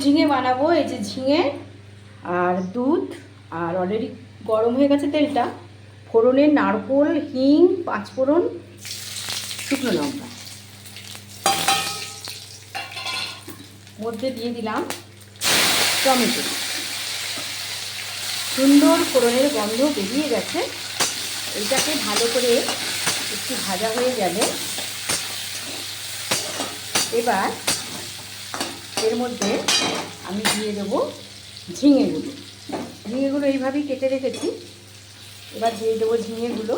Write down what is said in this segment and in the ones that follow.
ঝিঙে বানাবো। এই যে ঝিঙে আর দুধ, আর অলরেডি গরম হয়ে গেছে তেলটা। ফোড়নে নারকোল, হিং, পাঁচফোড়ন, শুকনো লঙ্কা, মধ্যে দিয়ে দিলাম টমেটো। সুন্দর ফোড়নের গন্ধ বেরিয়ে গেছে। এইটাকে ভালো করে একটু ভাজা হয়ে গেলে এবার এর মধ্যে আমি দিয়ে দেবো ঝিঙেগুলো। ঝিঙেগুলো এইভাবেই কেটে রেখেছি। এবার দিয়ে দেবো ঝিঙেগুলো।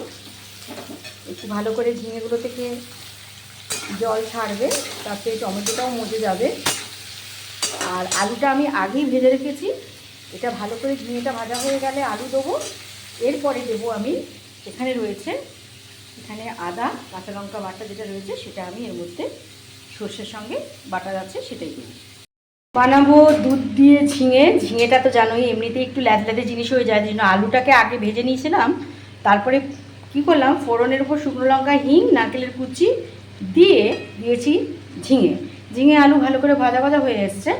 একটু ভালো করে ঝিঙেগুলো থেকে জল ছাড়বে, তাতে টমেটোটাও মজে যাবে। আর আলুটা আমি আগেই ভেজে রেখেছি। এটা ভালো করে ঝিঙেটা ভাজা হয়ে গেলে আলু দেবো। এরপরে দেবো আমি এখানে রয়েছে, এখানে আদা কাঁচা লঙ্কা বাটা যেটা রয়েছে সেটা আমি এর মধ্যে সর্ষের সঙ্গে বাটা যাচ্ছে সেটাই দেবো। বানাবো দুধ দিয়ে ঝিঙে। ঝিঙেটা তো জানোই এমনিতেই একটু ল্যাদল্যাদে জিনিস হয়ে যায়, জন্য আলুটাকে আগে ভেজে নিয়েছিলাম। তারপরে কি করলাম, ফোড়নের উপর শুকনো লঙ্কা, হিং, নারকেলের কুচি দিয়ে দিয়েছি ঝিঙে। ঝিঙে আলু ভালো করে ভাজা ভাজা হয়ে এসছে।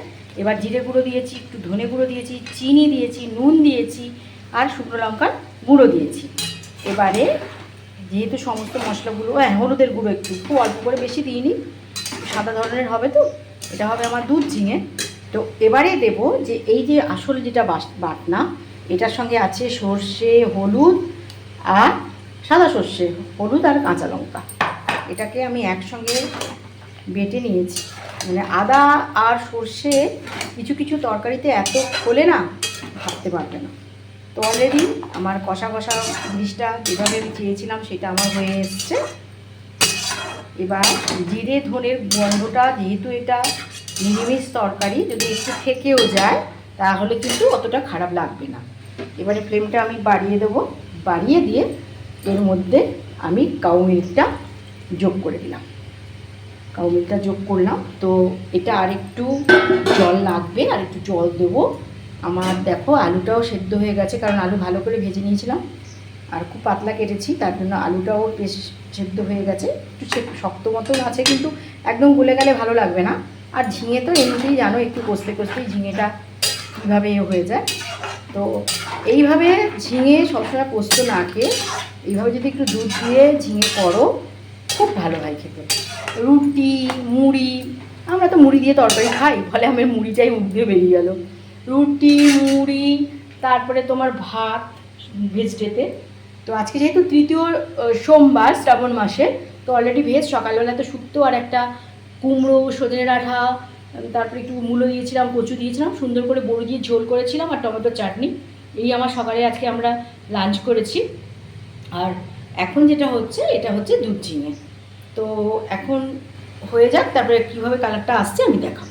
এবার জিরে গুঁড়ো দিয়েছি, একটু ধনে গুঁড়ো দিয়েছি, চিনি দিয়েছি, নুন দিয়েছি, আর শুকনো লঙ্কার গুঁড়ো দিয়েছি। এবারে যেহেতু সমস্ত মশলাগুলো, হলুদের গুঁড়ো একটু, খুব অল্প করে, বেশি দিইনি, সাদা ধরনের হবে তো, এটা হবে আমার দুধ ঝিঙে। তো এবারে দেব যে এই যে আসল যেটা বাটনা, এটার সঙ্গে আছে সর্ষে, হলুদ আর সাদা সর্ষে, হলুদ আর কাঁচা লঙ্কা। এটাকে আমি একসঙ্গে বেটে নিয়েছি। মানে আদা আর সর্ষে কিছু কিছু তরকারিতে এত খোলে না, ভাবতে পারবে না। তো অলরেডি আমার কষা কষা জিনিসটা যেভাবে আমি চেয়েছিলাম সেটা আমার হয়ে এসছে। এবার জিরে ধনের গন্ধটা, যেহেতু এটা নিরামিষ তরকারি, যদি একটু থেকেও যায় তাহলে কিন্তু অতটা খারাপ লাগবে না। এবারে ফ্লেমটা আমি বাড়িয়ে দেবো। বাড়িয়ে দিয়ে এর মধ্যে আমি কাউ মিল্কটা যোগ করে দিলাম। কাউ মিল্কটা যোগ করলাম। তো এটা আরেকটু জল লাগবে, আর একটু জল দেবো। আমার দেখো আলুটাও সেদ্ধ হয়ে গেছে, কারণ আলু ভালো করে ভেজে নিয়েছিলাম আর খুব পাতলা কেটেছি, তার জন্য আলুটাও বেশ সেদ্ধ হয়ে গেছে। একটু শক্ত মতন আছে, কিন্তু একদম গলে গেলে ভালো লাগবে না। আর ঝিঙে তো এমনিতেই জানো, একটু কষতে কষতেই ঝিঙেটা কীভাবে হয়ে যায়। তো এইভাবে ঝিঙে সবসময় পোস্ত না খেয়ে এইভাবে যদি একটু দুধ দিয়ে ঝিঙে করো, খুব ভালো হয় খেতে। রুটি, মুড়ি, আমরা তো মুড়ি দিয়ে তরকারি খাই, ফলে আমার মুড়িটাই মুখ দিয়ে বেরিয়ে গেল। রুটি, মুড়ি, তারপরে তোমার ভাত ভেজ ডেতে। তো আজকে যেহেতু তৃতীয় সোমবার শ্রাবণ মাসে, তো অলরেডি ভেজ। সকালবেলা তো শুক্তো আর একটা কুমড়ো, সজনে ডাঁটা, তারপরে একটু মূলো দিয়েছিলাম, কচু দিয়েছিলাম, সুন্দর করে বড়ি দিয়ে ঝোল করেছিলাম, আর টমেটোর চাটনি। এই আমার সকালে আজকে আমরা লাঞ্চ করেছি। আর এখন যেটা হচ্ছে, এটা হচ্ছে দুধ ঝিঙে। তো এখন হয়ে যাক, তারপরে কীভাবে কালারটা আসছে আমি দেখাবো।